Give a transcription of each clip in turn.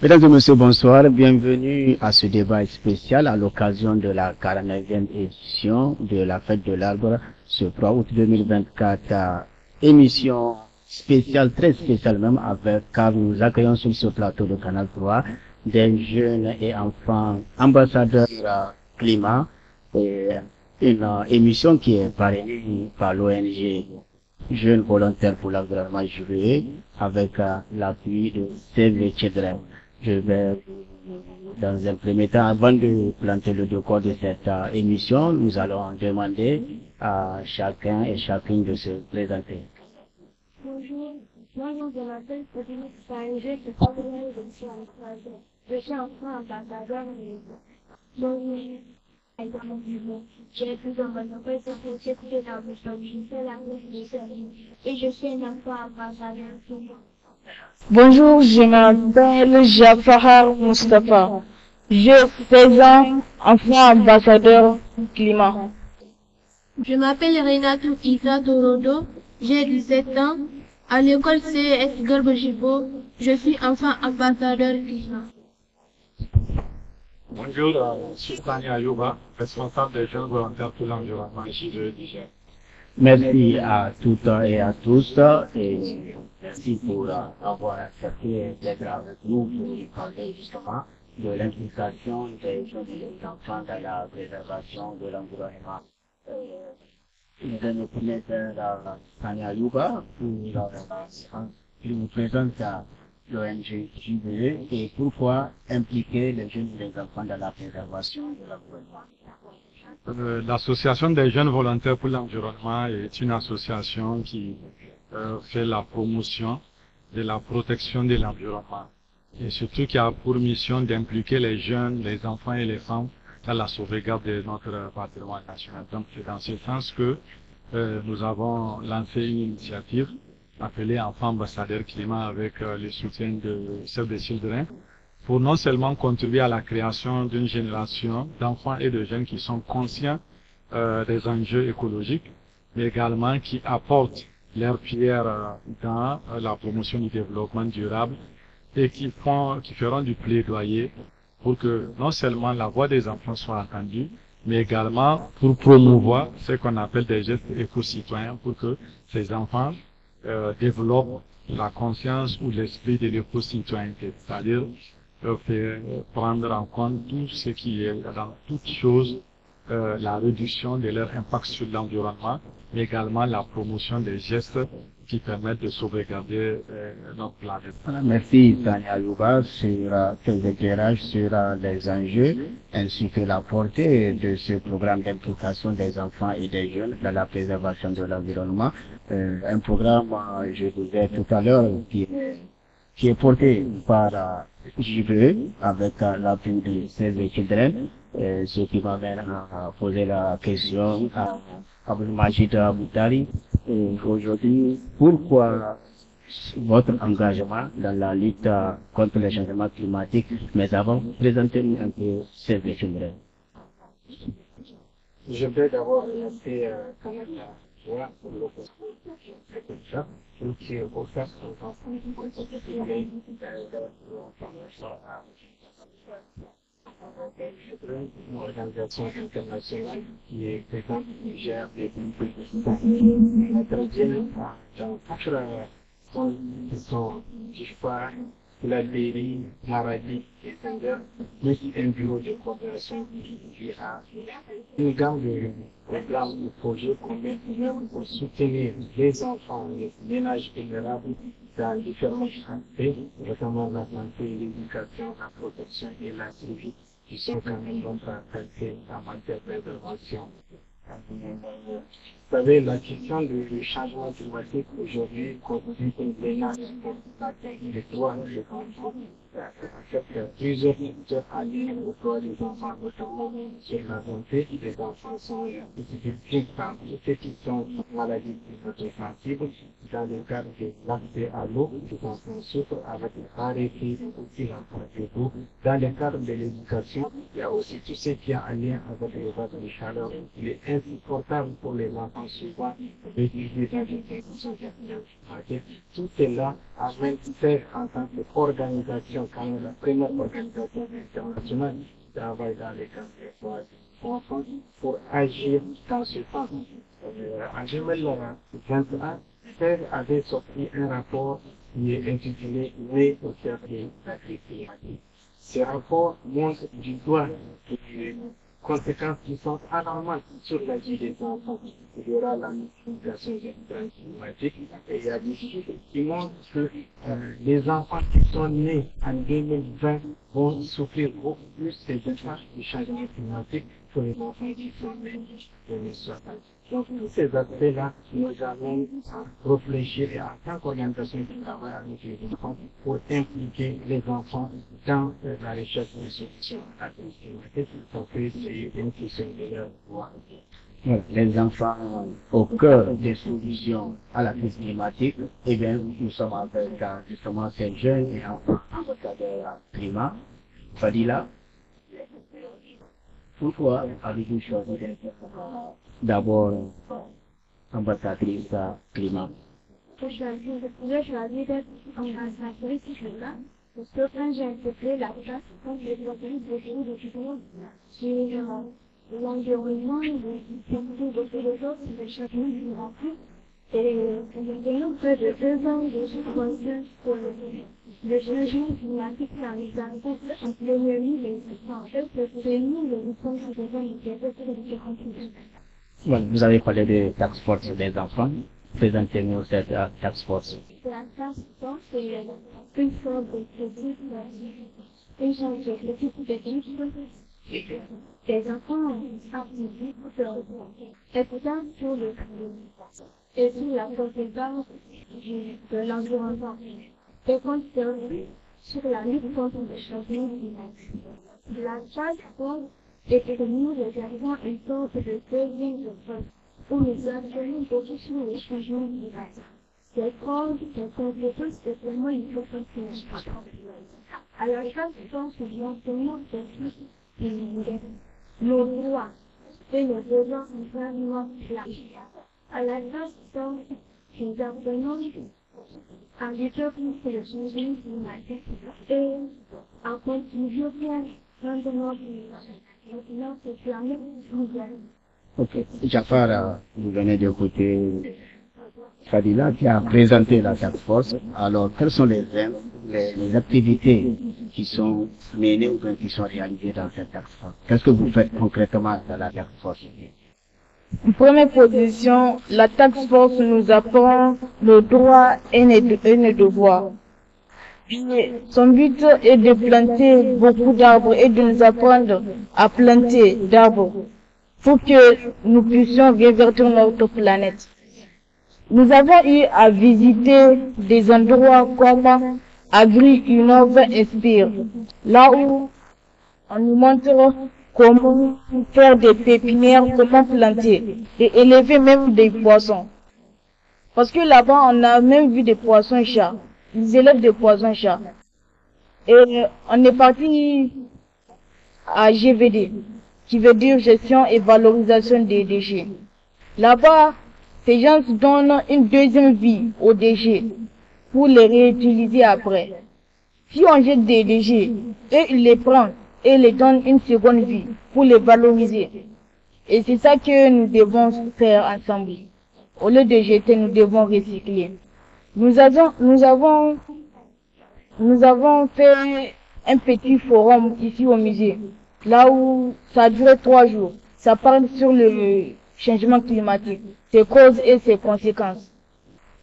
Mesdames et messieurs, bonsoir. Bienvenue à ce débat spécial à l'occasion de la 49e édition de la Fête de l'Arbre ce 3 août 2024. Émission spéciale, très spéciale même, car nous accueillons sur ce plateau de Canal 3 des jeunes et enfants ambassadeurs climat et une émission qui est parrainée par l'ONG Jeunes Volontaires pour l'Environnement Juillet avec l'appui de Save the Children. Je vais, dans un premier temps, avant de planter le décor de cette émission, nous allons demander à chacun et chacune de se présenter. Bonjour, moi je m'appelle Pauline Sanger, je suis enfant ambassadeur j'ai plus de mon appel sur le site de la je fais la et je suis un enfant ambassadeur. Bonjour, je m'appelle Jafar Mustafa. J'ai 16 ans, enfant ambassadeur climat. Je m'appelle Renato Issa Torodo, j'ai 17 ans. À l'école CS Garbojibo, je suis enfant ambassadeur climat. Bonjour, je suis Tani Ayouba, responsable des jeunes volontaires pour l'environnement ici de Niger. Merci à toutes et à tous et merci pour avoir accepté d'être avec nous pour parler justement de l'implication des jeunes et des enfants dans la préservation de l'environnement. Je me présente Tani Ayouba qui nous présente l'ONG JVE et pourquoi impliquer les jeunes et les enfants dans la préservation de l'environnement. L'association des jeunes volontaires pour l'environnement est une association qui fait la promotion de la protection de l'environnement et surtout qui a pour mission d'impliquer les jeunes, les enfants et les femmes dans la sauvegarde de notre patrimoine national. Donc c'est dans ce sens que nous avons lancé une initiative appelée Enfants ambassadeurs climat avec le soutien de Save the Children, pour non seulement contribuer à la création d'une génération d'enfants et de jeunes qui sont conscients des enjeux écologiques, mais également qui apportent leur pierre dans la promotion du développement durable et qui feront du plaidoyer pour que non seulement la voix des enfants soit entendue, mais également pour promouvoir ce qu'on appelle des gestes éco-citoyens pour que ces enfants développent la conscience ou l'esprit de l'éco-citoyenneté, c'est-à-dire prendre en compte tout ce qui est dans toute chose, la réduction de leur impact sur l'environnement, mais également la promotion des gestes qui permettent de sauvegarder notre planète. Merci Tania Louba sur ces éclairages sur les enjeux ainsi que la portée de ce programme d'implication des enfants et des jeunes dans la préservation de l'environnement. Un programme, je disais tout à l'heure, qui est porté par JVE avec l'appui de Save the Children, ce qui m'amène à poser la question à Abdelmajid Boutali. Aujourd'hui, pourquoi votre engagement dans la lutte contre le changement climatique, mais avant, présentez-nous un peu Save the Children. Je vais d'abord remercier pour l'opportunité qui est offerte aux enfants une organisation internationale qui est présente, qui gère des interviennent dans toute la zone qui sont Difa, la Béry, Maradi et Sender, mais un bureau de coopération qui a une gamme de programmes de projets qu'on met pour soutenir les enfants, les ménages vulnérables dans différents aspects, notamment la santé, l'éducation, la protection et la survie, qui sont quand même traitées en matière de prévention. Vous savez, la question du changement climatique aujourd'hui constitue une menace de toi, je comprends. En fait, plusieurs facteurs alliés au corps des enfants, notamment sur la santé des enfants sont victimes par ceux qui sont maladies sensibles, dans le cadre de l'accès à l'eau, on souffre avec la rareté aussi de l'eau. Dans le cadre de l'éducation, il y a aussi tout ce qui est en lien avec les vagues de chaleur. Il est insupportable pour les enfants souvent de vivre dans des conditions climatiques. Tout cela amène faire en tant qu'organisation, quand même la première organisation internationale qui travaille dans les camps d'enfants pour agir dans ce sens. En 2021, FAIR avait sorti un rapport qui est intitulé Né au cœur des climatique. Ce rapport montre du doigt les conséquences qui sont alarmantes sur la vie des enfants durant la multiplication des climatiques. Et il y a des chiffres qui montrent que les enfants qui sont nés en 2020 vont souffrir beaucoup plus des impacts du changement climatique que les enfants qui sont nés en 2060. Donc, tous ces aspects-là nous amènent à réfléchir et en tant qu'orientation du travail avec les enfants pour impliquer les enfants dans la recherche de solutions à la crise climatique. Donc, c'est une question de leur droit. Les enfants au cœur des solutions à la crise climatique, eh bien, nous sommes avec justement ces jeunes et enfants ambassadeurs climat. Fadila, pourquoi avez-vous choisi d'être d'abord ambassadrice climat? J'ai choisi d'être ambassadrice climat parce que quand j'ai intégré la classe, quand j'ai développé beaucoup de choses sur l'environnement, beaucoup de choses, de chacun du rencontre. Et j'ai eu près de 2 ans de subvention pour le changement climatique dans les impacts en plénière les essentiels pour prévenir les réponses des inquiétudes de différents pays. Voilà, vous avez parlé de task force des enfants. Présentez-nous cette task force. La task force, c'est une sorte de critique, une sorte de critique des enfants participent et pourtant sur le et sur la conséquence de l'environnement et concerné sur la lutte contre le changement climatique. La task force est que nous regardons une sorte de deuxième phase où nous apprenons beaucoup sur le changement climatique. Ces causes, ces conséquences et comment il faut continuer. À la task force, nous enseignons nos droits et nos devoirs environnementaux. À la task force, nous apprenons à lutter contre le changement climatique et à contribuer rendement de notre planète mondiale. Ok. Jafar, vous venez d'écouter Fadila qui a présenté la task force. Alors, quelles sont les activités qui sont menées ou bien qui sont réalisées dans cette task force? Qu'est-ce que vous faites concrètement dans la task force? Première position, la task force nous apprend nos droits et nos devoirs. Son but est de planter beaucoup d'arbres et de nous apprendre à planter d'arbres pour que nous puissions révertir notre planète. Nous avons eu à visiter des endroits comme Agri Innove Inspire, là où on nous montre comment faire des pépinières, comment planter et élever même des poissons. Parce que là-bas, on a même vu des poissons-chats. Ils élèvent des poissons-chats. Et on est parti à GVD, qui veut dire gestion et valorisation des déchets. Là-bas, ces gens donnent une deuxième vie aux déchets pour les réutiliser après. Si on jette des déchets, eux ils les prennent et les donnent une seconde vie pour les valoriser. Et c'est ça que nous devons faire ensemble. Au lieu de jeter, nous devons recycler. Nous avons fait un petit forum ici au musée, là où ça a duré 3 jours. Ça parle sur le changement climatique, ses causes et ses conséquences.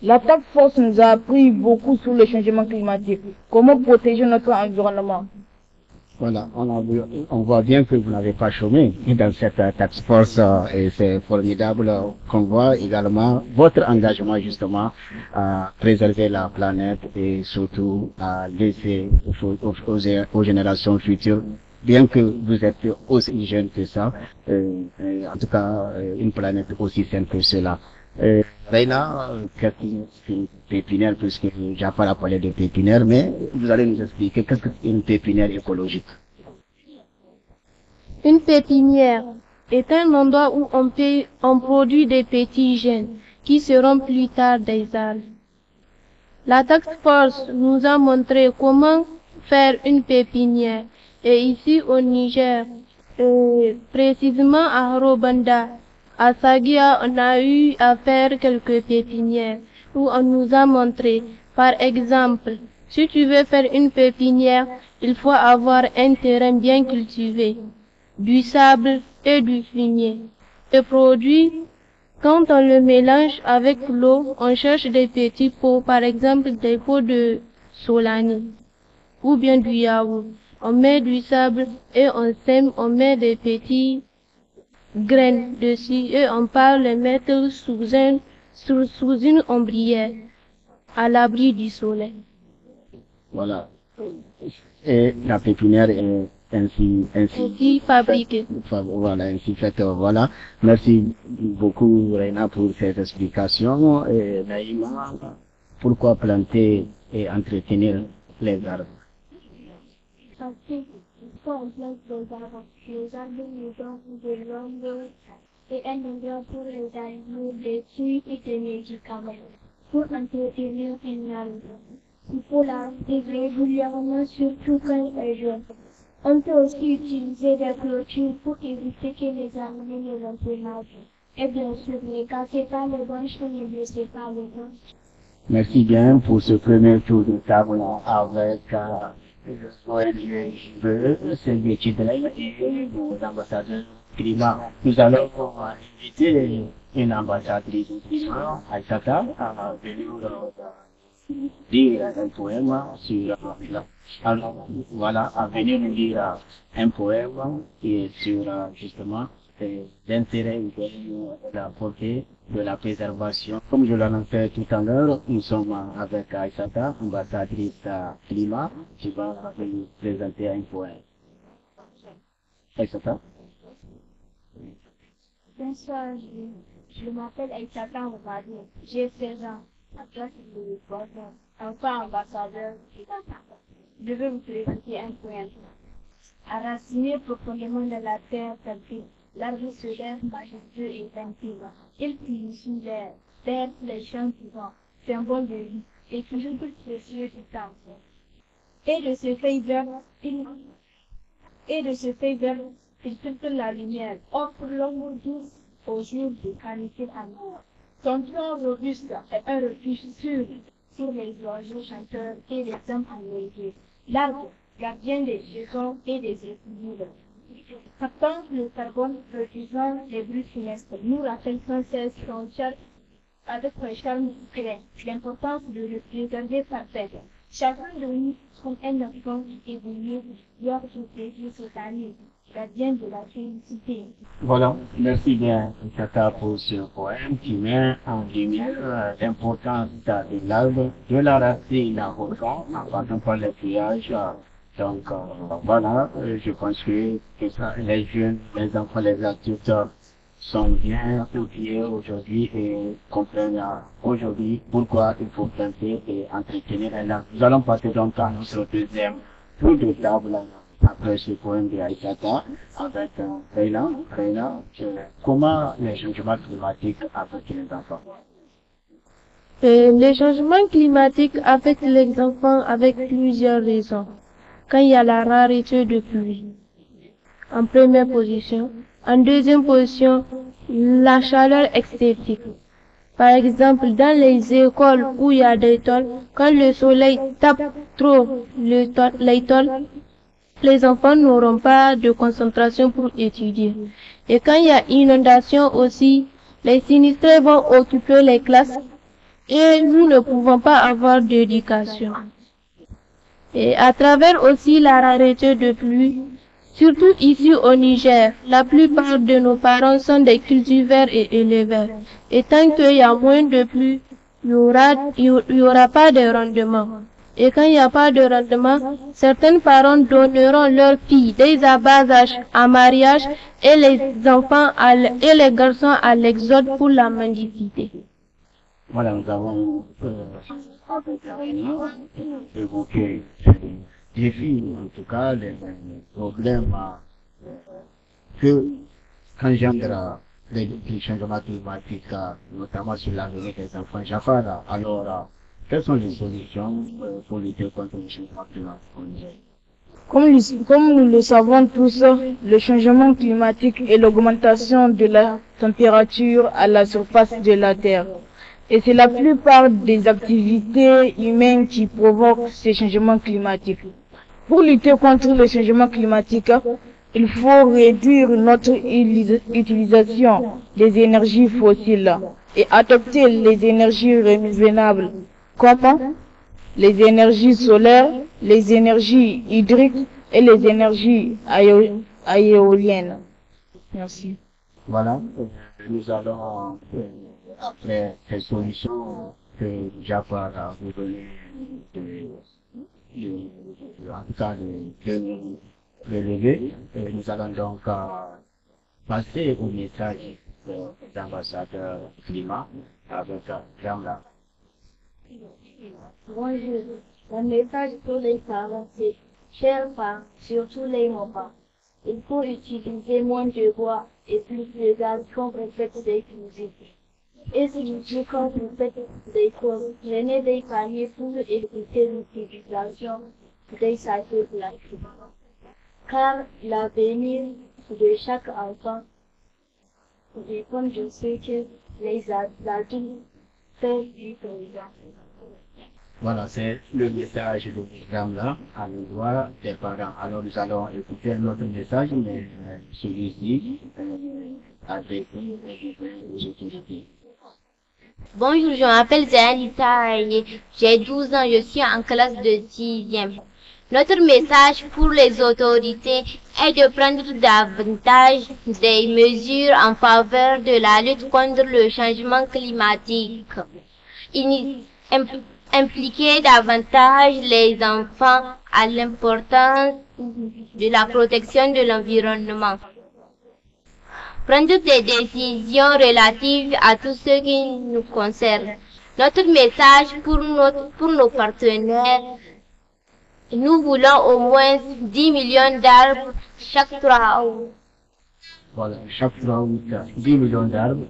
La task force nous a appris beaucoup sur le changement climatique, comment protéger notre environnement. Voilà, on voit bien que vous n'avez pas chômé dans cette task force et c'est formidable qu'on voit également votre engagement justement à préserver la planète et surtout à laisser aux générations futures, bien que vous êtes aussi jeune que ça, en tout cas une planète aussi saine que cela. Reina, qu'est-ce qu'une pépinière, puisque Jafar a parlé de pépinière, mais vous allez nous expliquer qu'est-ce qu'une pépinière écologique. Une pépinière est un endroit où on produit des petits gènes qui seront plus tard des arbres. La Task Force nous a montré comment faire une pépinière. Et ici au Niger, précisément à Robanda, à Sagia, on a eu à faire quelques pépinières où on nous a montré, par exemple, si tu veux faire une pépinière, il faut avoir un terrain bien cultivé, du sable et du fumier. Le produit, quand on le mélange avec l'eau, on cherche des petits pots, par exemple des pots de solani ou bien du yaourt. On met du sable et on sème, on met des petits graines dessus et on part les mettre sous une ombrière à l'abri du soleil. Voilà. Et la pépinière est ainsi fabriquée. Voilà, ainsi faite. Voilà. Merci beaucoup, Reina, pour cette explication. Et Naïma, pourquoi planter et entretenir les arbres? Parce qu'il faut en place des arbres. Les arbres nous donnent de l'ombre et un endroit pour les animaux, des fruits et des médicaments. Pour entretenir un arbre, il faut l'arroser régulièrement, surtout quand il est jeune. On peut aussi utiliser des clôtures pour éviter que les animaux ne l'endommagent. Et bien sûr, ne cassez pas les branches, ne blessez pas les branches. Merci bien pour ce premier tour de table avec c'est l'étude et nos ambassadeurs climat. Nous allons inviter une ambassadrice du climat, Aïsata, à venir dire un poème sur alors, voilà, à venir nous lire un poème qui est sur justement l'intérêt de la portée de la préservation. Comme je l'annonçais tout à l'heure, nous sommes avec Aïsata, ambassadrice climat, qui va nous présenter un poème. Aïsata. Bonsoir, je m'appelle Aïsata Mbadi, j'ai 16 ans, à classe de poisson, enfin ambassadeur. Je vais vous présenter un poème. Enraciné profondément dans la terre fertile, l'arbre se lève majestueux et tranquille. Il purifie l'air, terre les champs vivants, symbole de vie, et toujours plus précieux du temps. Et de ce fait vert, il filtre la lumière, offre l'ombre douce aux jours de qualité amour. Son tronc robuste est un refuge sûr sur les oiseaux chanteurs et les hommes enneigés. L'arbre, gardien des saisons et des équilibres. Captant le carbone, refusant les bruits funestes, nous rappelle sans cesse son charme avec un charme discret, l'importance de le préserver parfait. Chacun de nous, comme un enfant qui évolue, doit protéger cette année, gardien de la félicité. Voilà, merci bien, Tata, pour ce poème qui met en lumière l'importance de l'arbre, de la racine au fond, en passant par les feuillages. Donc, voilà, je pense que ça, les jeunes, les enfants, les adultes sont bien outillés aujourd'hui et comprennent aujourd'hui pourquoi il faut planter et entretenir un arbre. Nous allons passer donc à notre deuxième tour de table après ce poème de Aïsata avec Reina. Comment les changements climatiques affectent les enfants? Les changements climatiques affectent les enfants avec plusieurs raisons. Quand il y a la rareté de pluie, en première position. En deuxième position, la chaleur excessive. Par exemple, dans les écoles où il y a des tôles, quand le soleil tape trop les tôles, les enfants n'auront pas de concentration pour étudier. Et quand il y a inondation aussi, les sinistrés vont occuper les classes et nous ne pouvons pas avoir d'éducation. Et à travers aussi la rareté de pluie, surtout ici au Niger, la plupart de nos parents sont des cultiveurs et éleveurs. Et tant qu'il y a moins de pluie, il y aura pas de rendement. Et quand il n'y a pas de rendement, certains parents donneront leurs filles dès à bas âge à mariage et les enfants et les garçons à l'exode pour la mendicité. Voilà, nous avons évoqué les défis, en tout cas, les problèmes que qu'engendre les changements climatiques, notamment sur l'avenir des enfants. Jafar, alors, quelles sont les solutions pour lutter contre le changement climatique? Comme nous le savons tous, le changement climatique est l'augmentation de la température à la surface de la Terre. Et c'est la plupart des activités humaines qui provoquent ces changements climatiques. Pour lutter contre le changement climatique, il faut réduire notre utilisation des énergies fossiles et adopter les énergies renouvelables, comme les énergies solaires, les énergies hydriques et les énergies éoliennes. Merci. Voilà, nous allons, après ces solutions que Jafar a vous donné, en tout cas de relever, nous allons donc passer au message des ambassadeurs climat avec Jamla. Bonjour. Le message pour les parents, c'est chers parents, surtout les mamans. Il faut utiliser moins de bois et plus de gaz quand vous faites des cuisines. Et surtout quand vous faites des courses, prenez des paniers pour éviter l'utilisation des sacs plastiques. Car l'avenir de chaque enfant dépend de ce que les adultes peuvent du présent. Voilà, c'est le message de Jamla à l'endroit des parents. Alors nous allons écouter notre message, mais celui-ci avec les autorités. Bonjour, je m'appelle Zanita et j'ai 12 ans, je suis en classe de 6e. Notre message pour les autorités est de prendre davantage des mesures en faveur de la lutte contre le changement climatique. Impliquer davantage les enfants à l'importance de la protection de l'environnement. Prendre des décisions relatives à tout ce qui nous concerne. Notre message pour nos partenaires, nous voulons au moins 10 millions d'arbres chaque 3 ans. Voilà, chaque 3 août, 10 millions d'arbres.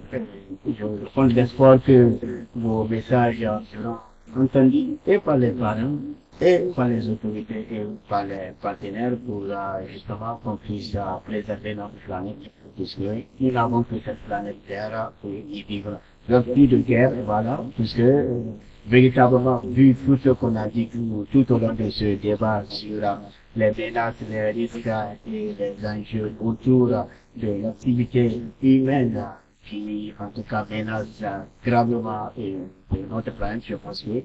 Je compte l'espoir que vos messages seront entendus et par les parents, et par les autorités, et par les partenaires pour justement qu'on puisse préserver notre planète, puisque nous n'avons que cette planète Terre pour y vivre. Donc plus de guerre, voilà, puisque véritablement, vu tout ce qu'on a dit tout au long de ce débat sur les menaces, les risques et les enjeux autour de l'activité humaine qui, en tout cas, menace gravement notre planète, je pense que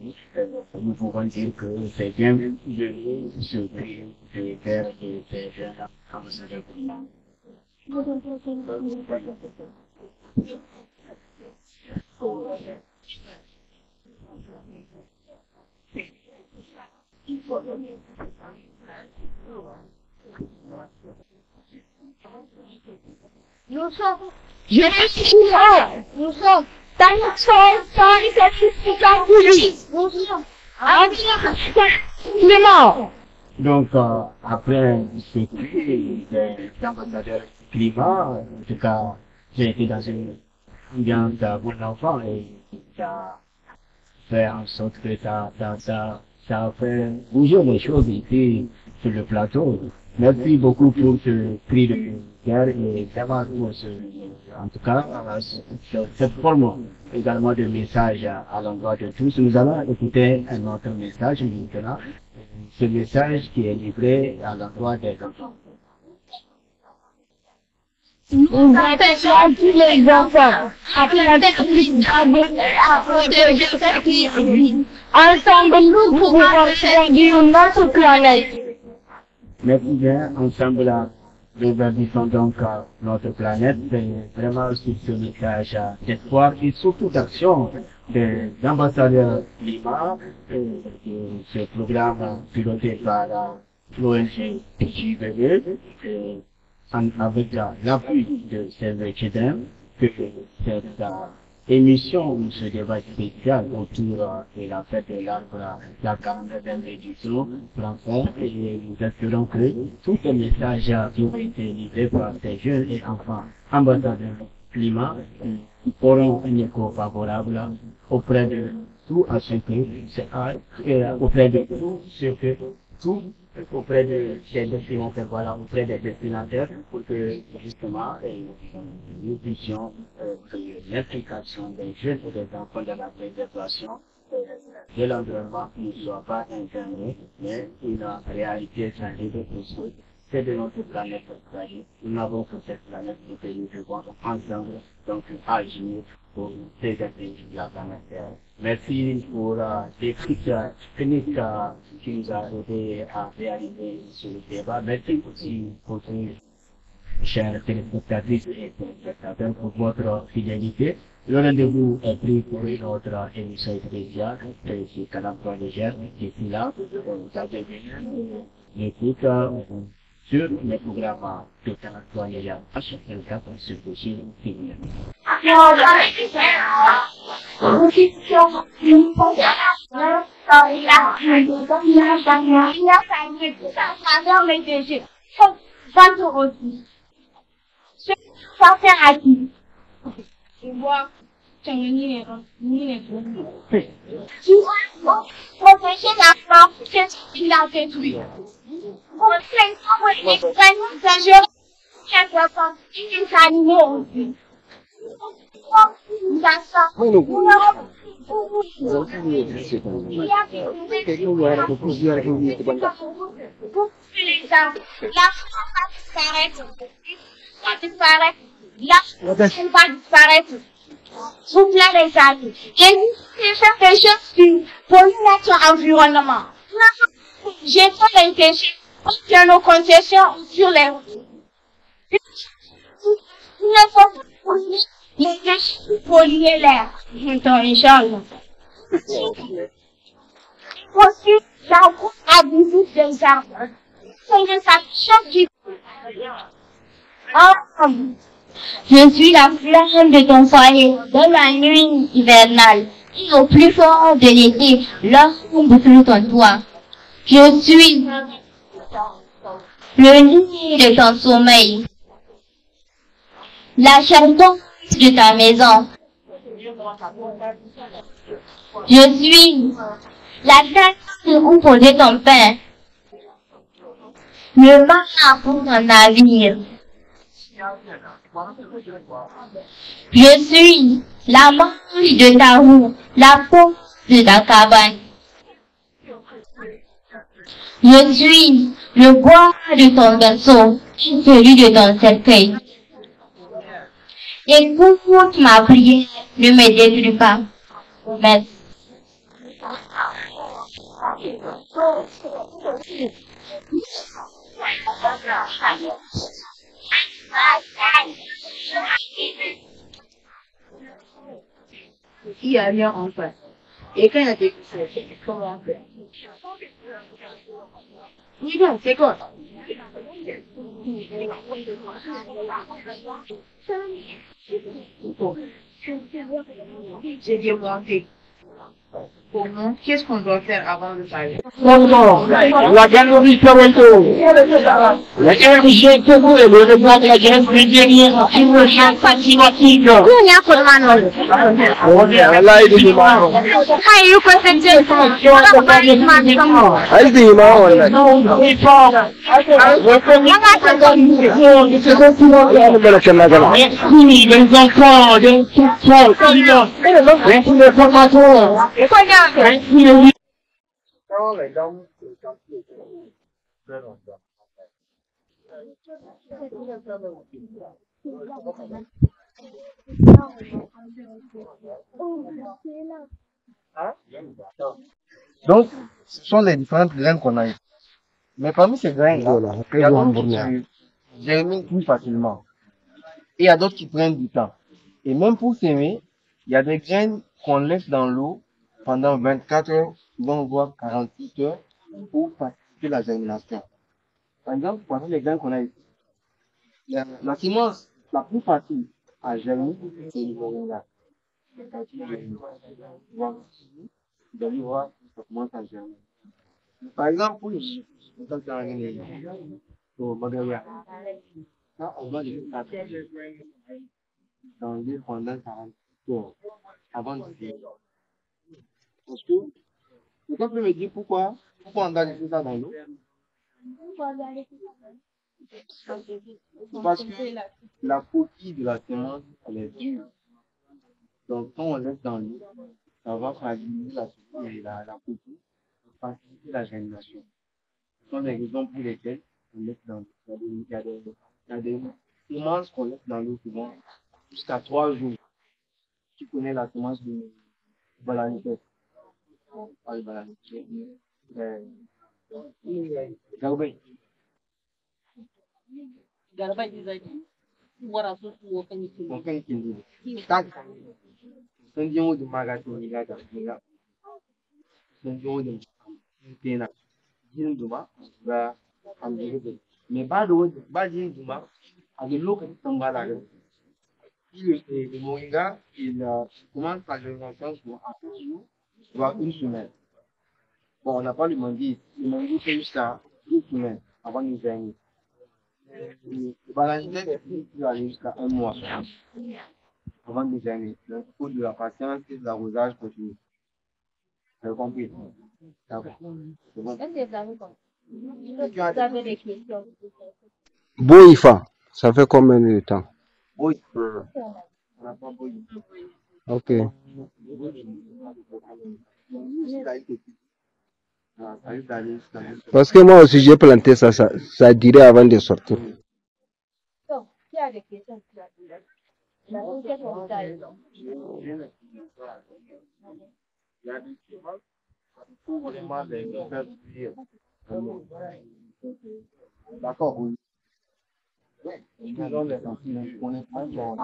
nous pouvons dire que c'est bien de ce cri de guerre et des jeunes ambassadeurs. Nous sommes, je suis là, nous sommes, nous sommes, donc, après ce cri des ambassadeurs climat, en tout cas, j'ai été dans une ambiance bon enfant et ça fait en sorte que ça a fait bouger les choses ici sur le plateau. Merci beaucoup pour ce cri de guerre et vraiment pour en tout cas, cette forme également de message à l'endroit de tous. Nous allons écouter un autre message maintenant, ce message qui est livré à l'endroit des enfants. Nous appelons tous les enfants à planter plus d'arbres à protéger cette crise. Ensemble, nous pouvons réduire notre planète. Merci bien, ensemble, nous verdissons donc notre planète, et vraiment sur ce message d'espoir et surtout d'action des ambassadeurs climat, ce programme piloté par l'ONG JVE, avec l'appui de Save the Children, que cette émission ou ce débat spécial autour de la fête de l'arbre, la 49e édition prend fin et nous espérons que tous ces messages qui ont été livrés par ces jeunes et enfants ambassadeurs du climat auront un écho favorable auprès de tout à ce que, auprès de tout ce que tout auprès des destinataires, voilà, auprès des destinataires, pour que justement nous puissions que l'implication des jeunes et des enfants dans la préservation de l'environnement ne soit pas incarnée, mais une réalité tangible de tous. C'est de notre planète fragile. Nous n'avons que cette planète pour que nous devons ensemble donc agir pour préserver la planète Terre. Merci pour les critiques techniques qui nous a aidé à réaliser ce débat. Merci aussi pour vous, chers téléspectatrices et téléspectateurs, pour votre fidélité. Le rendez-vous est pris pour une autre émission spéciale sur Canal Niger. D'ici là, vous avez l'écoute sur les programmes de Canal Niger H24 sur le site TV. Protéger la force, qu'est-ce qu'il a détruit? Protéger les animaux dangereux, qu'est-ce qu'il a animés aussi? Elle va disparaître. Souffler les amis. Et nous, faire des choses qui polluent notre environnement. J'ai fait les déchets sur nos concessions sur les routes. Il ne faut pas polluer les déchets pour polluer l'air. Inch'Allah. Aussi, la route abusive des arbres. C'est ça chaque qui. Je suis la flamme de ton foyer dans la nuit hivernale et au plus fort de l'été lorsqu'on boucle ton toit. Je suis le lit de ton sommeil, la charpente de ta maison. Je suis la table où poser ton pain, le mât pour ton navire. Je suis la manche de ta roue, la porte de ta cabane. Je suis le bois de ton berceau, celui de ton cercueil. Écoute ma prière, ne me détruis pas. Merci. Il y a rien en fait. Et quand il y a des questions, comment on fait? Oui, non, c'est quoi? J'ai demandé. Comment, qu'est-ce qu'on doit faire avant de parler? La galerie Toronto. La RG Togo et le revoir de la grève nigérienne qui me chante fascinatique. Allah est du mal. Merci les enfants de toute sorte. Merci les formateurs. Merci les Donc, ce sont les différentes graines qu'on a. Mais parmi ces graines-là, il y a d'autres qui germinent plus facilement. Et il y a d'autres qui prennent du temps. Et même pour s'aimer, il y a des graines qu'on laisse dans l'eau pendant 24 heures, souvent voire 48 heures, pour faciliter la germination. Par exemple, parmi les graines qu'on a ici, la semence la plus facile à germer, c'est le moringa. Vous allez voir, ça commence à germer. Par exemple, oui, quand tu as un au Magalia, ça, on va le faire dans l'île pendant 40 jours avant de faire. Parce que, quelqu'un peut me dire pourquoi on doit laisser ça dans l'eau? Parce que la coquille de la semence, elle est dure. Donc, quand on laisse dans l'eau, ça va fragiliser la coquille, faciliter la germination. Ce sont les raisons pour lesquelles on laisse dans l'eau. Il y a des semences qu'on laisse dans l'eau souvent jusqu'à 3 jours. Tu connais la semence de bananière. Pas de bananière. Garba design. Wara so wo kan yi. Mon frère qui dit, tac, c'est un dion de magasin, il a gagné. C'est un dion de Pena. Dion de ma, va en dire. Mais pas dion de ma, à de l'eau qui tombe à la gueule. Le moringa, il commence sa germination sur un jour, voire une semaine. Bon, on n'a pas le manguis. Le manguis, c'est jusqu'à une semaine avant de germer. Le bananier, il peut aller jusqu'à 1 mois avant de germer. Donc, il faut de la patience et de l'arrosage continu. Vous avez compris? D'accord. C'est bon. Boifa, ça fait combien de temps? Oui. On n'a pas beau. Ok. Parce que moi aussi j'ai planté ça, ça dirait avant de sortir. Donc, il y a des questions qui la question D'accord, oui. Disons les enfants, on n'est pas bon.